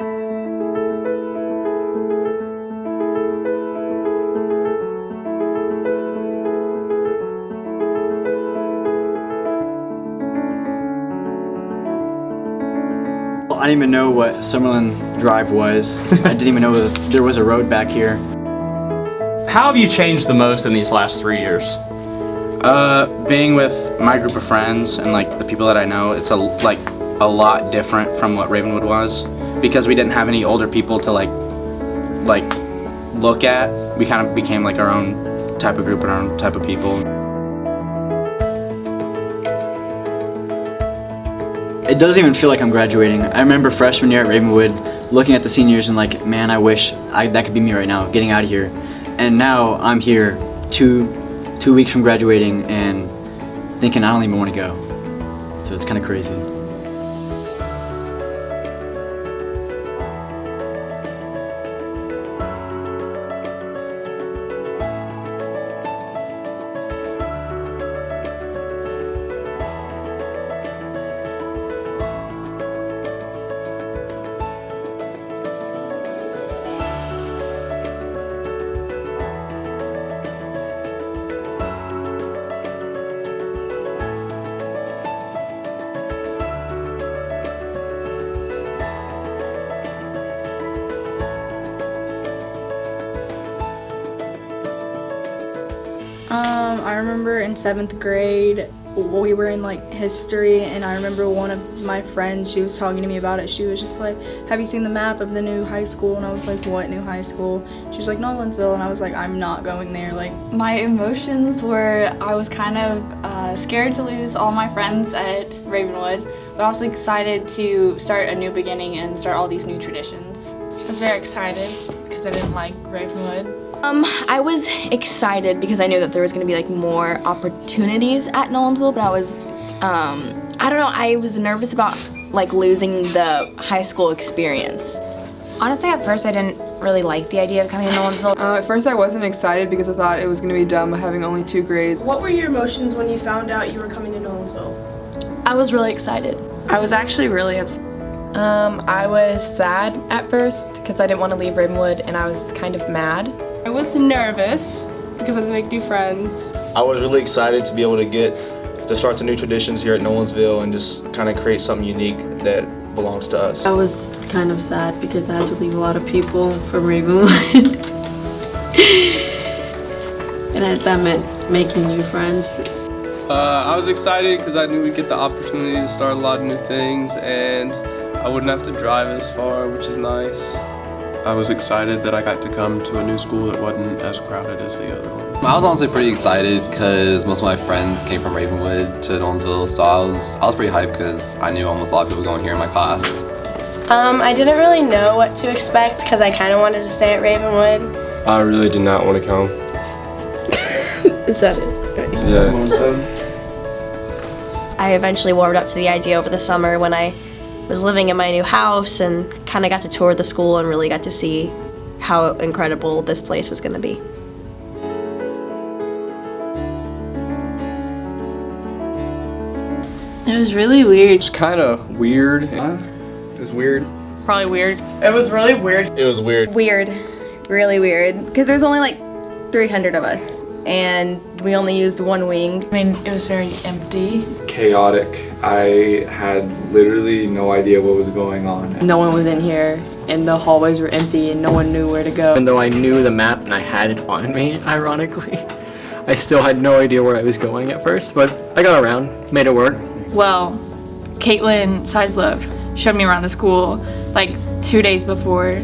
I didn't even know what Summerlin Drive was. I didn't even know there was a road back here. How have you changed the most in these last 3 years? Being with my group of friends and like the people that I know, it's a lot different from what Ravenwood was, because we didn't have any older people to like look at. We kind of became like our own type of group and our own type of people. It doesn't even feel like I'm graduating. I remember freshman year at Ravenwood looking at the seniors and like, man, I wish that could be me right now, getting out of here. And now I'm here two weeks from graduating and thinking I don't even want to go. So it's kind of crazy. I remember in 7th grade, we were in like history, and I remember one of my friends, she was talking to me about it. She was just like, have you seen the map of the new high school? And I was like, what new high school? She was like, Nolensville, and I was like, I'm not going there. Like, my emotions were, I was kind of scared to lose all my friends at Ravenwood, but also excited to start a new beginning and start all these new traditions. I was very excited because I didn't like Ravenwood. I was excited because I knew that there was going to be like more opportunities at Nolensville, but I was, I don't know, I was nervous about like losing the high school experience. Honestly, at first I didn't really like the idea of coming to Nolensville. At first I wasn't excited because I thought it was going to be dumb having only 2 grades. What were your emotions when you found out you were coming to Nolensville? I was really excited. I was actually really upset. I was sad at first because I didn't want to leave Ravenwood, and I was kind of mad. I was nervous because I had to make new friends. I was really excited to be able to start the new traditions here at Nolensville and just kind of create something unique that belongs to us. I was kind of sad because I had to leave a lot of people from Ravenwood. And that meant making new friends. I was excited because I knew we'd get the opportunity to start a lot of new things, and I wouldn't have to drive as far, which is nice. I was excited that I got to come to a new school that wasn't as crowded as the other one. I was honestly pretty excited because most of my friends came from Ravenwood to Nolensville, so I was pretty hyped because I knew almost a lot of people going here in my class. I didn't really know what to expect because I kind of wanted to stay at Ravenwood. I really did not want to come. Is that it? Yeah. I eventually warmed up to the idea over the summer when I was living in my new house and kind of got to tour the school and really got to see how incredible this place was going to be. It was really weird. It was kind of weird. It was weird. Probably weird. It was really weird. It was weird. Weird. Really weird. Because there's only like 300 of us, and we only used one wing. I mean, it was very empty. Chaotic. I had literally no idea what was going on. No one was in here, and the hallways were empty, and no one knew where to go. Even though I knew the map and I had it on me, ironically, I still had no idea where I was going at first, but I got around, made it work. Well, Caitlin Sizelove showed me around the school like 2 days before,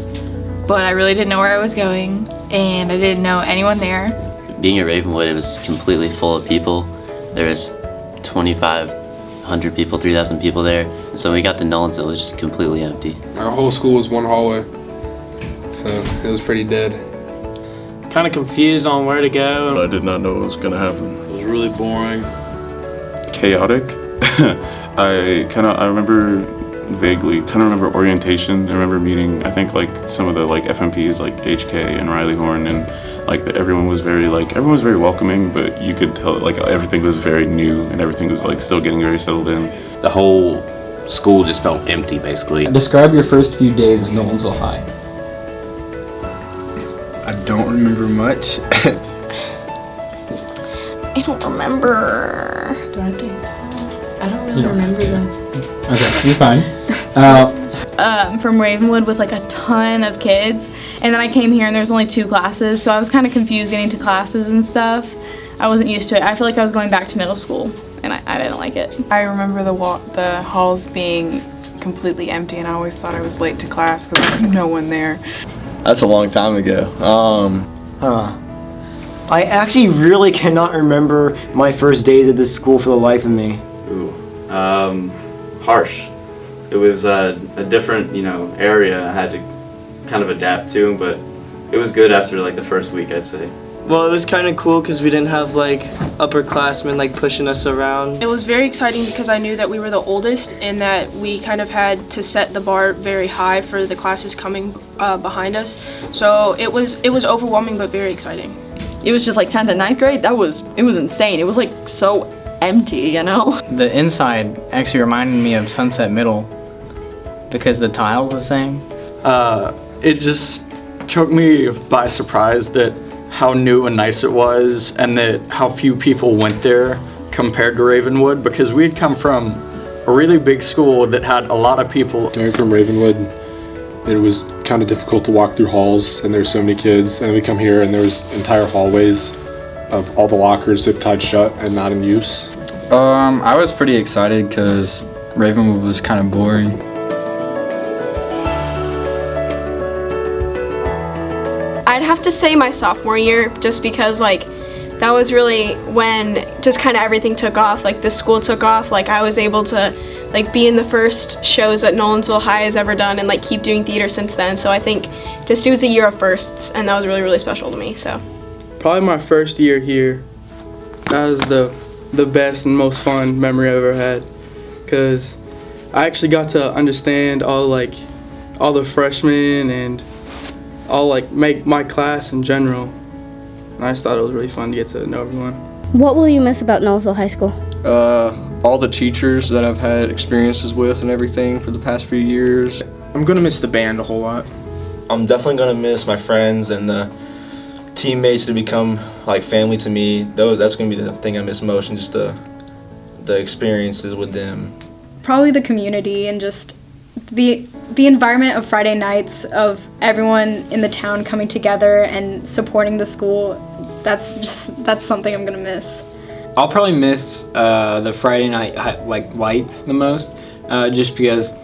but I really didn't know where I was going, and I didn't know anyone there. Being at Ravenwood, it was completely full of people. There was 2,500 people, 3,000 people there. And so when we got to Nolensville, it was just completely empty. Our whole school was one hallway, so it was pretty dead. Kind of confused on where to go. I did not know what was going to happen. It was really boring. Chaotic. I remember vaguely, kind of remember orientation. I remember meeting, I think like some of the like FMPs like HK and Riley Horn, and like everyone was very welcoming, but you could tell like everything was very new and everything was like still getting very settled in. The whole school just felt empty, basically. Describe your first few days at Nolensville High. I don't remember much. I don't remember. Do I have to answer? I don't really remember them. Okay, you're fine. From Ravenwood with like a ton of kids, and then I came here and there's only 2 classes, so I was kind of confused getting to classes and stuff. I wasn't used to it. I feel like I was going back to middle school, and I didn't like it. I remember the halls being completely empty, and I always thought I was late to class because there's no one there. That's a long time ago. I actually really cannot remember my first days at this school for the life of me. Ooh, harsh. It was a different, area I had to kind of adapt to, but it was good after like the first week, I'd say. Well, it was kind of cool because we didn't have like upperclassmen like pushing us around. It was very exciting because I knew that we were the oldest and that we kind of had to set the bar very high for the classes coming behind us. So it was overwhelming but very exciting. It was just like 10th and 9th grade. It was insane. It was like so empty, The inside actually reminded me of Sunset Middle because the tile's the same. It just took me by surprise that how new and nice it was, and that how few people went there compared to Ravenwood, because we'd come from a really big school that had a lot of people. Coming from Ravenwood, it was kind of difficult to walk through halls, and there's so many kids, and we come here and there's entire hallways of all the lockers zip tied shut and not in use. I was pretty excited because Ravenwood was kind of boring. I'd have to say my sophomore year, just because that was really when just kind of everything took off. Like the school took off. Like I was able to be in the first shows that Nolensville High has ever done, and keep doing theater since then. So I think just it was a year of firsts, and that was really, really special to me. So Probably my first year here. That was the best and most fun memory I've ever had, because I actually got to understand all the freshmen and all make my class in general, and I just thought it was really fun to get to know everyone. What will you miss about Nolensville High School? All the teachers that I've had experiences with and everything for the past few years. I'm gonna miss the band a whole lot. I'm definitely gonna miss my friends and the teammates that become like family to me. That's gonna be the thing I miss most, and just the experiences with them. Probably the community and just the environment of Friday nights, of everyone in the town coming together and supporting the school. That's something I'm gonna miss. I'll probably miss the Friday night lights the most, just because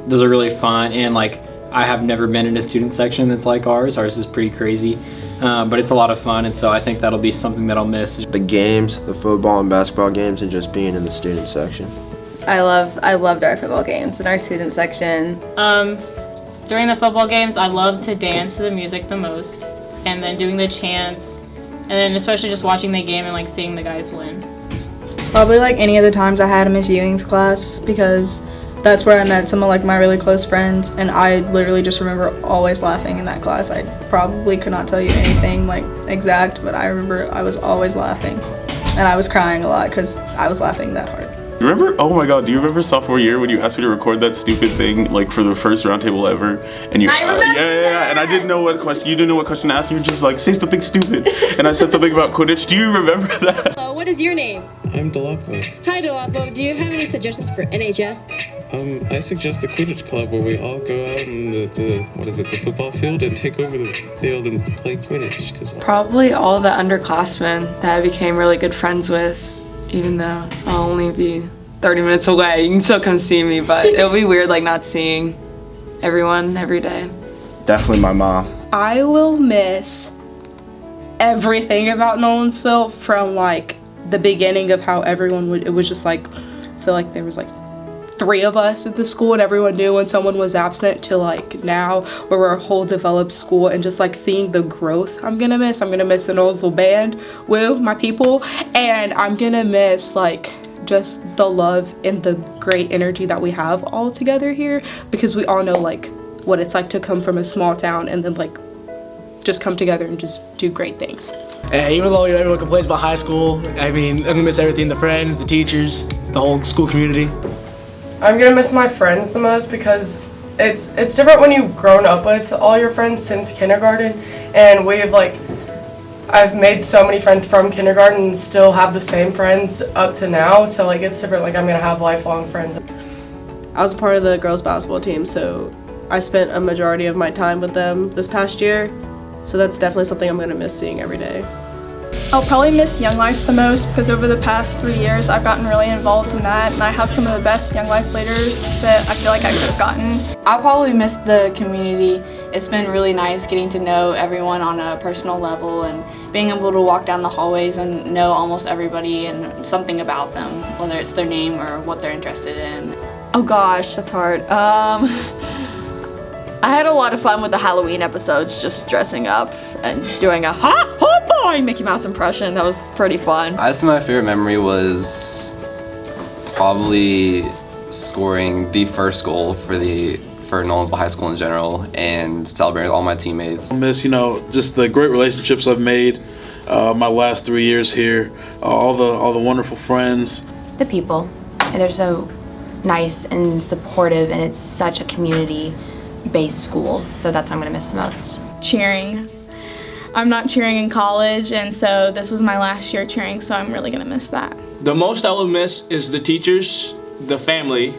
those are really fun, and I have never been in a student section that's like ours. Ours is pretty crazy, but it's a lot of fun, and so I think that'll be something that I'll miss. The games, the football and basketball games, and just being in the student section. I loved our football games in our student section. During the football games, I loved to dance to the music the most, and then doing the chants, and then especially just watching the game and seeing the guys win. Probably any of the times I had a Miss Ewing's class, because that's where I met some of my really close friends, and I literally just remember always laughing in that class. I probably could not tell you anything exact, but I remember I was always laughing, and I was crying a lot because I was laughing that hard. Remember? Oh my God! Do you remember sophomore year when you asked me to record that stupid thing for the first roundtable ever? And you, I remember yeah, and I didn't know what question. You didn't know what question to ask. You were just say something stupid, and I said something about Quidditch. Do you remember that? Hello, what is your name? I'm Delapo. Hi, Delapo. Do you have any suggestions for NHS? I suggest the Quidditch Club, where we all go out in the football field and take over the field and play Quidditch. Probably all the underclassmen that I became really good friends with, even though I'll only be 30 minutes away. You can still come see me, but it'll be weird not seeing everyone every day. Definitely my mom. I will miss everything about Nolensville, from the beginning of how everyone would, it was just I feel like there was 3 of us at the school and everyone knew when someone was absent, to now where we're a whole developed school, and just seeing the growth I'm gonna miss the Nolensville band, woo, my people, and I'm gonna miss just the love and the great energy that we have all together here, because we all know what it's like to come from a small town and then just come together and just do great things. And even though everyone complains about high school, I'm gonna miss everything: the friends, the teachers, the whole school community. I'm gonna miss my friends the most because it's different when you've grown up with all your friends since kindergarten, and I've made so many friends from kindergarten and still have the same friends up to now, so it's different. I'm gonna have lifelong friends. I was a part of the girls basketball team, so I spent a majority of my time with them this past year, so that's definitely something I'm gonna miss seeing every day. I'll probably miss Young Life the most because over the past 3 years I've gotten really involved in that, and I have some of the best Young Life leaders that I feel like I could have gotten. I'll probably miss the community. It's been really nice getting to know everyone on a personal level and being able to walk down the hallways and know almost everybody and something about them, whether it's their name or what they're interested in. Oh gosh, that's hard. I had a lot of fun with the Halloween episodes, just dressing up and doing a oh boy Mickey Mouse impression. That was pretty fun. I'd say my favorite memory was probably scoring the first goal for Nolensville High School in general and celebrating with all my teammates. I miss, just the great relationships I've made my last 3 years here, all the wonderful friends. The people, they're so nice and supportive, and it's such a community-based school, so that's what I'm gonna miss the most. Cheering. I'm not cheering in college, and so this was my last year cheering, so I'm really gonna miss that. The most I will miss is the teachers, the family,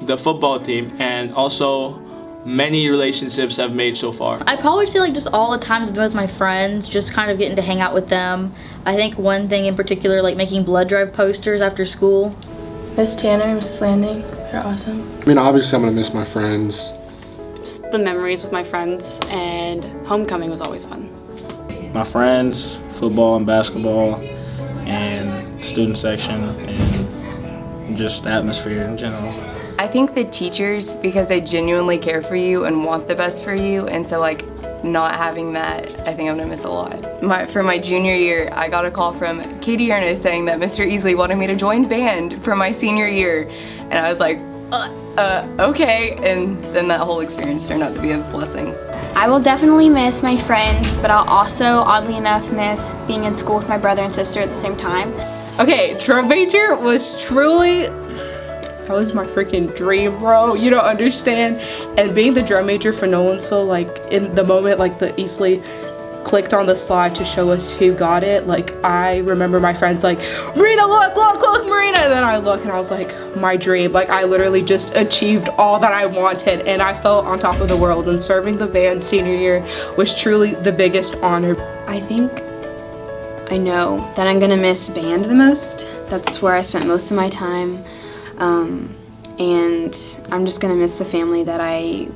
the football team, and also many relationships I've made so far. I'd probably say just all the times I've been with my friends, just kind of getting to hang out with them. I think one thing in particular, making blood drive posters after school. Miss Tanner, Mrs. Landing, they're awesome. Obviously I'm gonna miss my friends. Just the memories with my friends, and homecoming was always fun. My friends, football and basketball, and student section, and just the atmosphere in general. I think the teachers, because they genuinely care for you and want the best for you, and so not having that, I think I'm gonna miss a lot. For my junior year, I got a call from Katie Ernest saying that Mr. Easley wanted me to join band for my senior year, and I was like, okay, and then that whole experience turned out to be a blessing. I will definitely miss my friends, but I'll also, oddly enough, miss being in school with my brother and sister at the same time. Okay, drum major was truly, that was my freaking dream, bro. You don't understand. And being the drum major for Nolensville, in the moment, the Easley clicked on the slide to show us who got it, I remember my friends Marina, look, Marina, and then I look and I was like, my dream. I literally just achieved all that I wanted, and I felt on top of the world, and serving the band senior year was truly the biggest honor. I think I know that I'm gonna miss band the most. That's where I spent most of my time. And I'm just gonna miss the family that I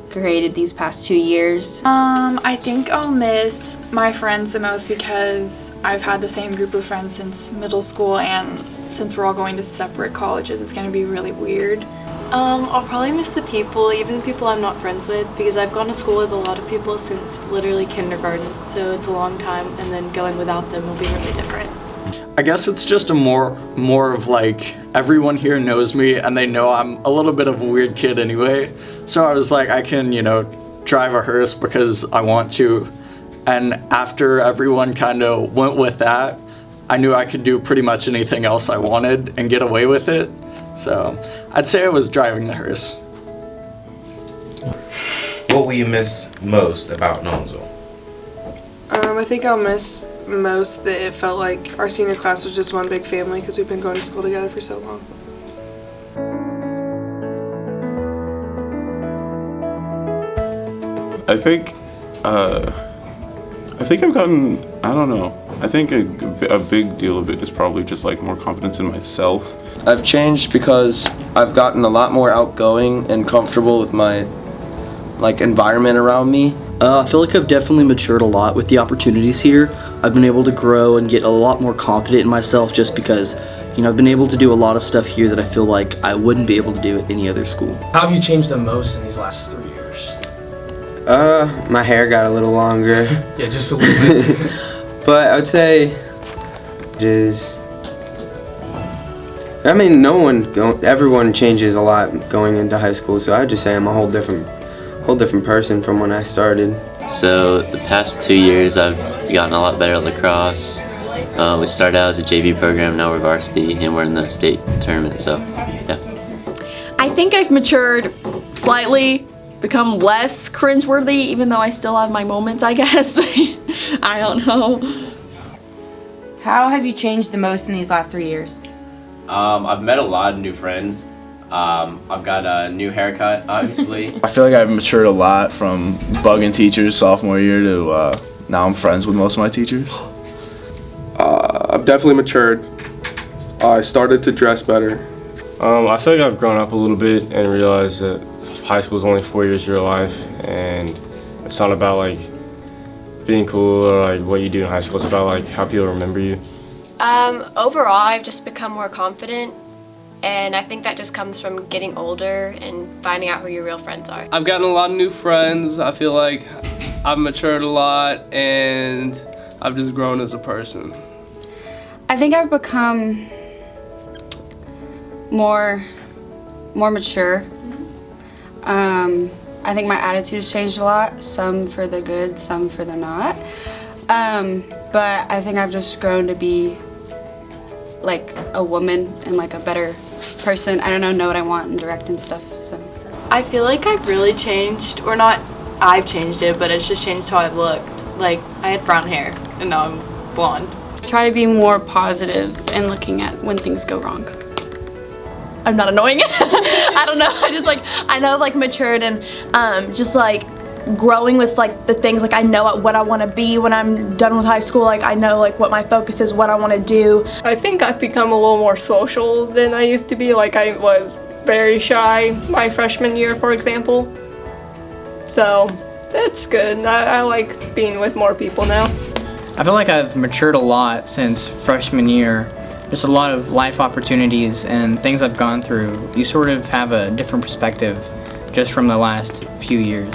created these past 2 years. I think I'll miss my friends the most because I've had the same group of friends since middle school, and since we're all going to separate colleges, it's gonna be really weird. I'll probably miss the people, even the people I'm not friends with, because I've gone to school with a lot of people since literally kindergarten, so it's a long time, and then going without them will be really different. I guess it's just a more of everyone here knows me and they know I'm a little bit of a weird kid anyway. So I was I can, drive a hearse because I want to. And after everyone kind of went with that, I knew I could do pretty much anything else I wanted and get away with it. So I'd say I was driving the hearse. What will you miss most about Nolensville? I think I'll miss most that it felt like our senior class was just one big family because we've been going to school together for so long. I think I've gotten, I don't know, I think a big deal of it is probably just more confidence in myself. I've changed because I've gotten a lot more outgoing and comfortable with my environment around me. I feel like I've definitely matured a lot with the opportunities here. I've been able to grow and get a lot more confident in myself just because, I've been able to do a lot of stuff here that I feel like I wouldn't be able to do at any other school. How have you changed the most in these last 3 years? My hair got a little longer. Yeah, just a little bit. But I would say everyone changes a lot going into high school, so I would just say I'm a whole different person from when I started. So the past 2 years I've gotten a lot better at lacrosse. We started out as a JV program, now we're varsity, and we're in the state tournament, so yeah. I think I've matured slightly, become less cringeworthy, even though I still have my moments, I guess. I don't know. How have you changed the most in these last 3 years? I've met a lot of new friends. I've got a new haircut, obviously. I feel like I've matured a lot from bugging teachers sophomore year to now I'm friends with most of my teachers. I've definitely matured. I started to dress better. I feel like I've grown up a little bit and realized that high school is only 4 years of your life, and it's not about like being cool or like what you do in high school. It's about like how people remember you. Overall, I've just become more confident, and I think that just comes from getting older and finding out who your real friends are. I've gotten a lot of new friends. I feel like I've matured a lot, and I've just grown as a person. I think I've become more mature. I think my attitude has changed a lot, some for the good, some for the not. But I think I've just grown to be like a woman and like a better person. I don't know what I want and direct and stuff. So I feel like I've really changed, or not I've changed it, but it's just changed how I've looked. Like I had brown hair and now I'm blonde. Try to be more positive and looking at when things go wrong. I'm not annoying. I don't know. I know I've like matured and just like growing with like the things, like I know what I want to be when I'm done with high school. Like I know like what my focus is, what I want to do. I think I've become a little more social than I used to be. Like I was very shy my freshman year, for example. So that's good. I like being with more people now. I feel like I've matured a lot since freshman year. Just a lot of life opportunities and things I've gone through. You sort of have a different perspective just from the last few years.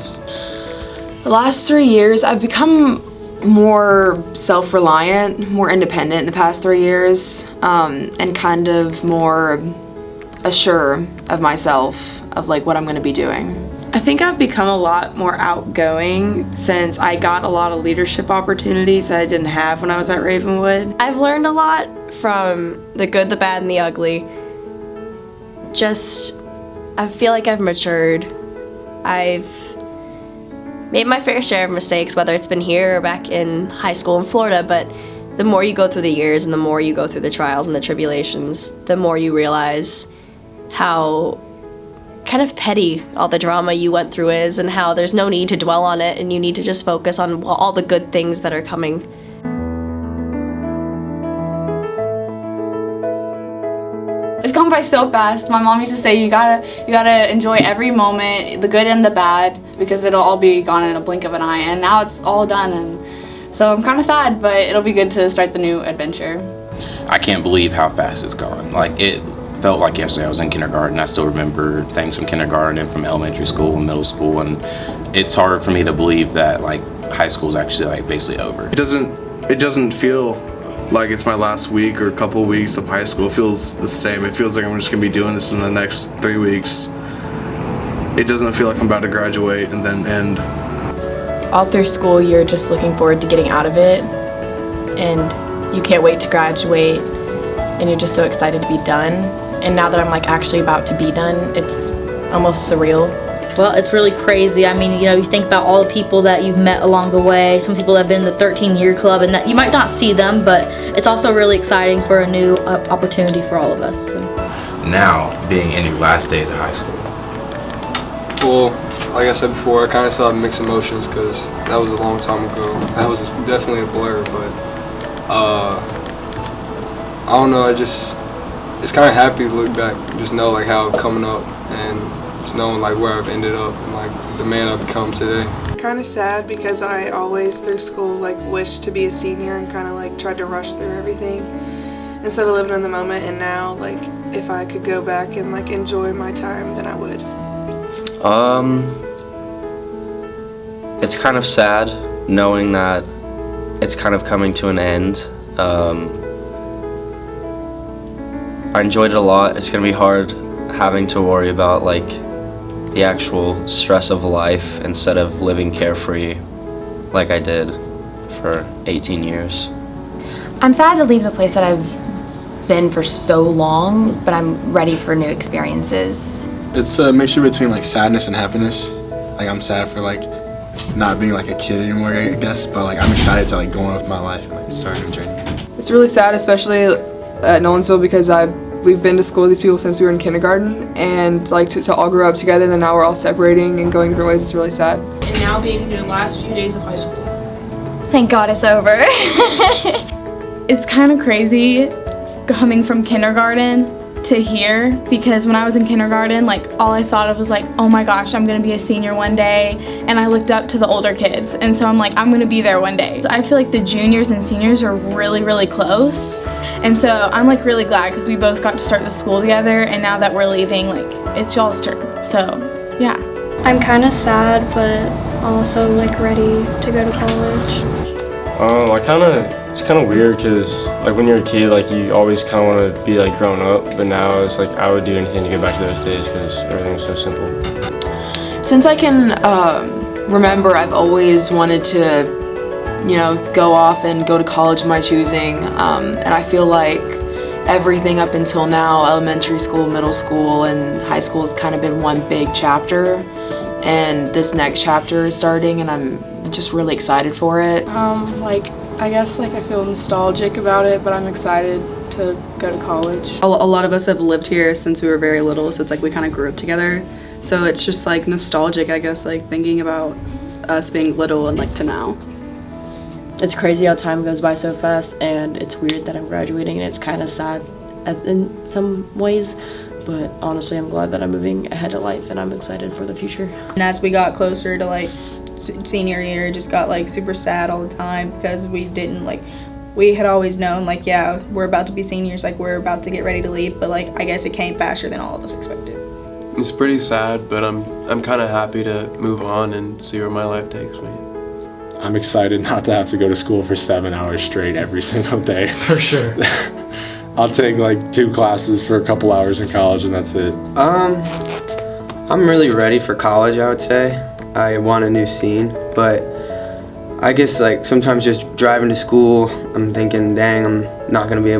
The last 3 years, I've become more self-reliant, more independent in the past 3 years, and kind of more assured of myself, of like what I'm going to be doing. I think I've become a lot more outgoing since I got a lot of leadership opportunities that I didn't have when I was at Ravenwood. I've learned a lot from the good, the bad, and the ugly. I feel like I've matured. I've made my fair share of mistakes, whether it's been here or back in high school in Florida, but the more you go through the years and the more you go through the trials and the tribulations, the more you realize how kind of petty all the drama you went through is, and how there's no need to dwell on it and you need to just focus on all the good things that are coming. It's gone by so fast. My mom used to say you gotta enjoy every moment, the good and the bad, because it'll all be gone in a blink of an eye, and now it's all done, and so I'm kind of sad, but it'll be good to start the new adventure. I can't believe how fast it's gone. Like it felt like yesterday I was in kindergarten. I still remember things from kindergarten and from elementary school and middle school, and it's hard for me to believe that like high school is actually like basically over. It doesn't feel like it's my last week or couple weeks of high school. It feels the same. It feels like I'm just gonna be doing this in the next 3 weeks. It doesn't feel like I'm about to graduate and then end. All through school, you're just looking forward to getting out of it, and you can't wait to graduate, and you're just so excited to be done. And now that I'm like actually about to be done, it's almost surreal. Well, it's really crazy. I mean, you know, you think about all the people that you've met along the way. Some people have been in the 13-year club, and that you might not see them, but it's also really exciting for a new opportunity for all of us. So. Now, being in your last days of high school. Well, like I said before, I kind of still have mixed emotions because that was a long time ago. That was definitely a blur, but I don't know. It's kind of happy to look back, just know like how I'm coming up and just knowing like where I've ended up and like the man I've become today. Kind of sad because I always through school like wished to be a senior and kind of like tried to rush through everything instead of living in the moment. And now like if I could go back and like enjoy my time, then I would. It's kind of sad knowing that it's kind of coming to an end. I enjoyed it a lot. It's gonna be hard having to worry about like the actual stress of life instead of living carefree like I did for 18 years. I'm sad to leave the place that I've been for so long, but I'm ready for new experiences. It's a mixture between like sadness and happiness. Like I'm sad for like not being like a kid anymore, I guess, but like I'm excited to like go on with my life and like start a new journey. It's really sad, especially at Nolensville, because we've been to school with these people since we were in kindergarten, and like to all grow up together, then now we're all separating and going different ways. It's really sad. And now being here the last few days of high school. Thank God it's over. It's kind of crazy coming from kindergarten to here, because when I was in kindergarten, like all I thought of was like, oh my gosh, I'm gonna be a senior one day, and I looked up to the older kids, and so I'm like, I'm gonna be there one day. So I feel like the juniors and seniors are really close, and so I'm like really glad because we both got to start the school together, and now that we're leaving, like it's y'all's turn. So yeah. I'm kind of sad, but also like ready to go to college. It's kind of weird because like when you're a kid, like you always kind of want to be like grown up, but now it's like I would do anything to get back to those days because everything was so simple. Since I can remember, I've always wanted to, you know, go off and go to college of my choosing, and I feel like everything up until now, elementary school, middle school, and high school has kind of been one big chapter, and this next chapter is starting, and I'm just really excited for it. I guess I feel nostalgic about it, but I'm excited to go to college. A lot of us have lived here since we were very little, so it's like we kind of grew up together. So it's just like nostalgic, I guess, like thinking about us being little and like to now. It's crazy how time goes by so fast, and it's weird that I'm graduating, and it's kind of sad in some ways. But honestly, I'm glad that I'm moving ahead of life, and I'm excited for the future. And as we got closer to like senior year, it just got like super sad all the time because we didn't we had always known like, yeah, we're about to be seniors, like we're about to get ready to leave, but like I guess it came faster than all of us expected. It's pretty sad, but I'm kind of happy to move on and see where my life takes me. I'm excited not to have to go to school for 7 hours straight every single day. For sure. I'll take like 2 classes for a couple hours in college and that's it. I'm really ready for college, I would say. I want a new scene, but I guess like sometimes just driving to school, I'm thinking, dang, I'm not gonna be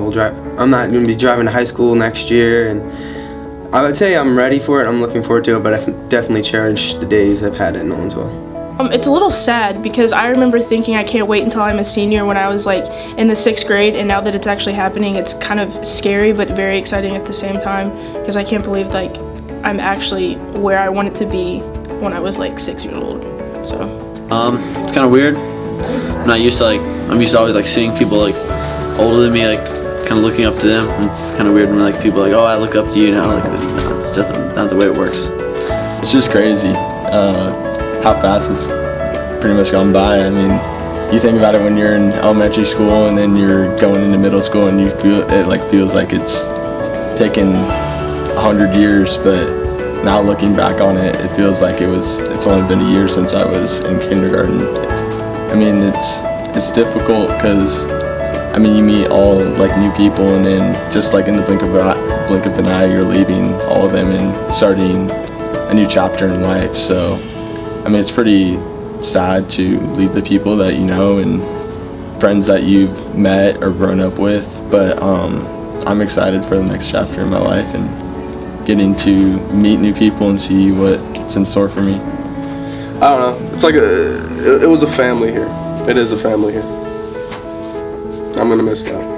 driving to high school next year, and I would say I'm ready for it, I'm looking forward to it, but I definitely cherish the days I've had at Nolensville. It's a little sad because I remember thinking I can't wait until I'm a senior when I was like in the 6th grade, and now that it's actually happening, it's kind of scary but very exciting at the same time because I can't believe like I'm actually where I wanted to be when I was like 6 years old. So it's kind of weird. I'm used to always like seeing people like older than me, like kind of looking up to them. And it's kind of weird when like people are like, oh, I look up to you now. Like no, it's definitely not the way it works. It's just crazy how fast it's pretty much gone by. I mean, you think about it when you're in elementary school and then you're going into middle school and you feel it like feels like it's taken 100 years, but now looking back on it, it feels like it's only been a year since I was in kindergarten. I mean, it's difficult because I mean, you meet all like new people, and then just like in the blink of an eye, you're leaving all of them and starting a new chapter in life. So, I mean, it's pretty sad to leave the people that you know and friends that you've met or grown up with. But I'm excited for the next chapter in my life and getting to meet new people and see what's in store for me. I don't know. It's like it was a family here. It is a family here. I'm gonna miss that.